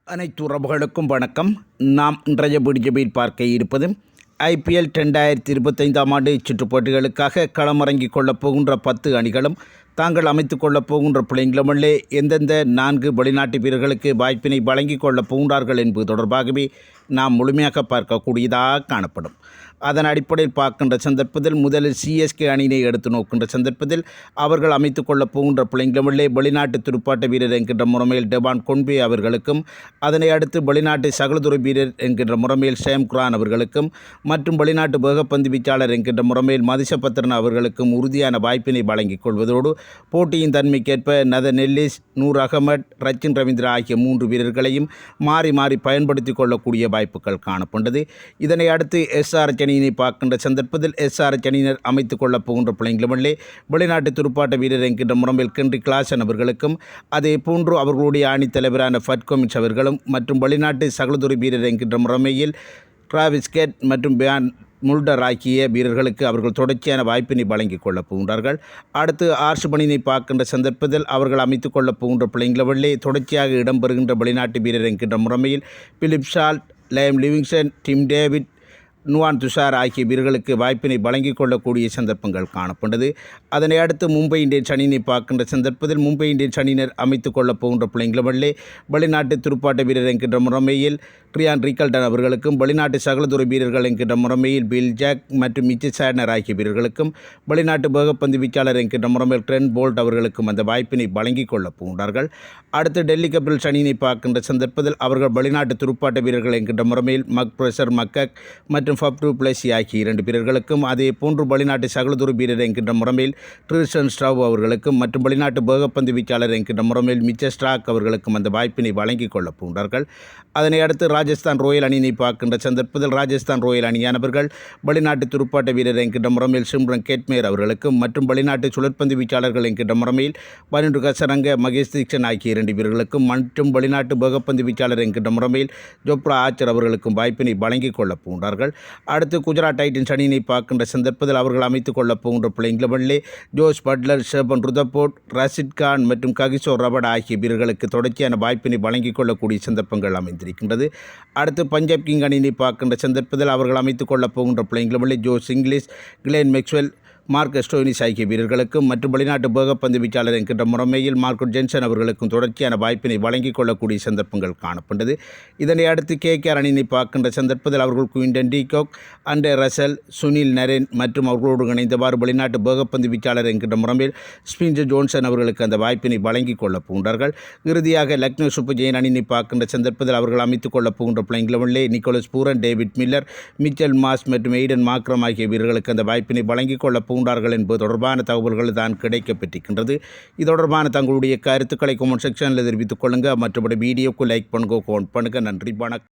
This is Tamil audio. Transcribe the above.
அனைத்து உறவுகளுக்கும் வணக்கம். நாம் இன்றைய வீடியோவில் பார்க்க இருப்பது IPL 2025 ஆண்டு சுற்றுப் போட்டிகளுக்காக களமிறங்கிக் கொள்ளப் போகின்ற 10 அணிகளும் தாங்கள் அமைத்துக் கொள்ளப் போகின்ற பிள்ளைங்களுமல்லே எந்தெந்த 4 வெளிநாட்டு வீரர்களுக்கு வாய்ப்பினை வழங்கிக் கொள்ளப் போகின்றார்கள் என்பது தொடர்பாகவே நாம் முழுமையாக பார்க்கக்கூடியதாக காணப்படும். அதன் அடிப்படையில் பார்க்கின்ற சந்தர்ப்பத்தில் முதலில் CSK அணியினை எடுத்து நோக்கின்ற சந்தர்ப்பத்தில் அவர்கள் அமைத்துக் கொள்ளப் போகின்ற பிள்ளைங்களுமல்லே வெளிநாட்டு துடுப்பாட்ட வீரர் என்கின்ற முறைமையில் டெவான் கொன்பே அவர்களுக்கும், அதனை அடுத்து வெளிநாட்டு சகலதுறை வீரர் என்கின்ற முறைமையில் ஷேம் குரான் அவர்களுக்கும் மற்றும் வெளிநாட்டு வேகப்பந்து வீச்சாளர் என்கின்ற முறைமையில் மதிஷபத்ரன் அவர்களுக்கும் உறுதியான வாய்ப்பினை வழங்கிக் கொள்வதோடு போட்டியின் தன்மைக்கேற்ப நதன் எல்லிஸ், நூர் அகமட், ரச்சின் ரவீந்திரா ஆகிய 3 வீரர்களையும் மாறி மாறி பயன்படுத்திக் கொள்ளக்கூடிய வாய்ப்புகள் காணப்பட்டது. இதனை அடுத்து SRH அணியினை பார்க்கின்ற சந்தர்ப்பத்தில் SRH அணியினர் அமைத்துக் கொள்ளப் போகின்ற பிள்ளைங்களுமல்லே வெளிநாட்டு துடுப்பாட்ட வீரர் என்கின்ற முறைமையில் கென்ரி கிளாசன் அவர்களுக்கும், அதே போன்று அவர்களுடைய அணித் தலைவரான ஃபட் கொமின்ஸ் அவர்களும் மற்றும் வெளிநாட்டு சகலதுறை வீரர் என்கின்ற முறைமையில் டிராவிஸ் ஹெட் மற்றும் பியான் முல்டர் ஆகிய வீரர்களுக்கு அவர்கள் தொடர்ச்சியான வாய்ப்பினை வழங்கிக் கொள்ளப் போகின்றார்கள். அடுத்து ஆர்ஷபனினை பார்க்கின்ற சந்தர்ப்பத்தில் அவர்கள் அமைத்துக் கொள்ளப் போகின்ற பிள்ளைங்களுமல்லே தொடர்ச்சியாக இடம்பெறுகின்ற வெளிநாட்டு வீரர் என்கின்ற முறைமையில் Phil Salt, Liam Livingstone, Tim David, Nuwan Thushara ஆகிய வீரர்களுக்கு வாய்ப்பினை வழங்கிக் கொள்ளக்கூடிய சந்தர்ப்பங்கள் காணப்பட்டது. அதனை அடுத்து மும்பை இந்தியன்ஸ் அணியினை பார்க்கின்ற சந்தர்ப்பத்தில் மும்பை இந்தியன்ஸ் அணியினர் அமைத்துக் கொள்ளப் போகின்ற பிள்ளைங்களுமல்லே வெளிநாட்டு துடுப்பாட்ட வீரர் என்கின்ற முறைமையில் ட்ரியான் ரிக்கல்டன் அவர்களுக்கும், வெளிநாட்டு சகலதுறை வீரர்கள் என்கின்ற முறைமையில் பில் ஜாக் மற்றும் மிச்சல் சாட்னர் ஆகிய வீரர்களுக்கும், வெளிநாட்டு வேகப்பந்து வீச்சாளர் என்கின்ற முறைமையில் ட்ரெண்ட் போல்ட் அவர்களுக்கும் அந்த வாய்ப்பினை வழங்கிக் கொள்ளப் போகின்றார்கள். அடுத்து டெல்லி கேபிட்டல்ஸ் அணியினை பார்க்கின்ற சந்தர்ப்பத்தில் அவர்கள் வெளிநாட்டு துடுப்பாட்ட வீரர்கள் என்கின்ற முறைமையில் மக்பிரசர் மக்கக் மற்றும் ஃபப் டு பிளேசி ஆகிய 2 வீரர்களுக்கும், அதே போன்று வெளிநாட்டு சகலதுறை வீரர் என்கின்ற முறைமையில் ட்ரிஸ்டன் ஸ்ட்ரவ் அவர்களுக்கும் மற்றும் வெளிநாட்டு வேகப்பந்து வீச்சாளர் என்கின்ற முறைமையில் மிச்சல் ஸ்டார்க் அவர்களுக்கும் அந்த வாய்ப்பினை வழங்கிக் கொள்ளப் போகின்றார்கள். அதனை அடுத்து ராஜஸ்தான் ராயல் அணியினை பார்க்கின்ற சந்தர்ப்பத்தில் ராஜஸ்தான் ராயல் அணியானவர்கள் வெளிநாட்டு துடுப்பாட்ட வீரர் என்கின்ற முறைமையில் சிம்ரன் கேட்மேர் அவர்களுக்கும் மற்றும் வெளிநாட்டு சுழற்பந்து வீச்சாளர்கள் என்கின்ற முறைமையில் பனிண்டு கசரங்க, மகேஷ் தீக்ஷன் ஆகிய 2 வீரர்களுக்கும் மற்றும் வெளிநாட்டு வேகப்பந்து வீச்சாளர் என்கின்ற முறைமையில் ஜோப்ரா ஆச்சர் அவர்களுக்கும் வாய்ப்பினை வழங்கிக் கொள்ளப் போகின்றார்கள். அடுத்து குஜராத் டைட்டன்ஸ் அணியினை பார்க்கின்ற சந்தர்ப்பத்தில் அவர்கள் அமைத்துக் கொள்ளப் போகின்ற பிள்ளைங்களுமல்லே Jos Buttler, Sherfane Rutherford, Rashid Khan மற்றும் ககிசோர் ரபட் ஆகிய வீரர்களுக்கு தொடர்ச்சியான வாய்ப்பினை வழங்கிக் கொள்ளக்கூடிய சந்தர்ப்பங்கள் அமைந்திருக்கின்றது. அடுத்து பஞ்சாப் கிங் அணியினை பார்க்கின்ற சந்தர்ப்பத்தில் அவர்கள் அமைத்துக் கொள்ளப் போகின்ற பிள்ளைங்களுமல்லே Josh Inglis, Glenn Maxwell, Marcus Stoinis ஆகிய வீரர்களுக்கும் மற்றும் வெளிநாட்டு வேகப்பந்து வீச்சாளர் என்கின்ற முறைமையில் மார்க்கட் ஜென்சன் அவர்களுக்கும் தொடர்ச்சியான வாய்ப்பினை வழங்கிக் கொள்ளக்கூடிய சந்தர்ப்பங்கள் காணப்பட்டது. இதனை அடுத்து KKR அணியினை பார்க்கின்ற சந்தர்ப்பத்தில் அவர்கள் Quinton de Kock, Andre Russell, Sunil Narine மற்றும் அவர்களோடு இணைந்தவாறு வெளிநாட்டு வேகப்பந்து வீச்சாளர் என்கின்ற முறைமையில் ஸ்பின்சர் ஜோன்சன் அவர்களுக்கு அந்த வாய்ப்பினை வழங்கிக் கொள்ளப் போகின்றார்கள். இறுதியாக லக்னோ சூப்பர் ஜெயின் அணியினை பார்க்கின்ற சந்தர்ப்பத்தில் அவர்கள் அமைத்துக் கொள்ளப் போகின்ற பிள்ளைங்களுமல்லே Nicholas Pooran, David Miller, Mitchell Marsh மற்றும் எய்டன் மாக்ரம் ஆகிய வீரர்களுக்கு அந்த வாய்ப்பினை வழங்கிக் கொள்ளப் போகின்றார்கள் என்பது தொடர்பான தகவல்கள் தான் கிடைக்கப்பட்டிருக்கின்றது. இது தொடர்பான தங்களுடைய கருத்துக்களை கமெண்ட் செக்ஷனில் தெரிவித்துக் கொள்ளுங்கள். மற்றபடி வீடியோக்கு லைக் பண்ணுங்க, கமெண்ட் பண்ணுங்கள். நன்றி, வணக்கம்.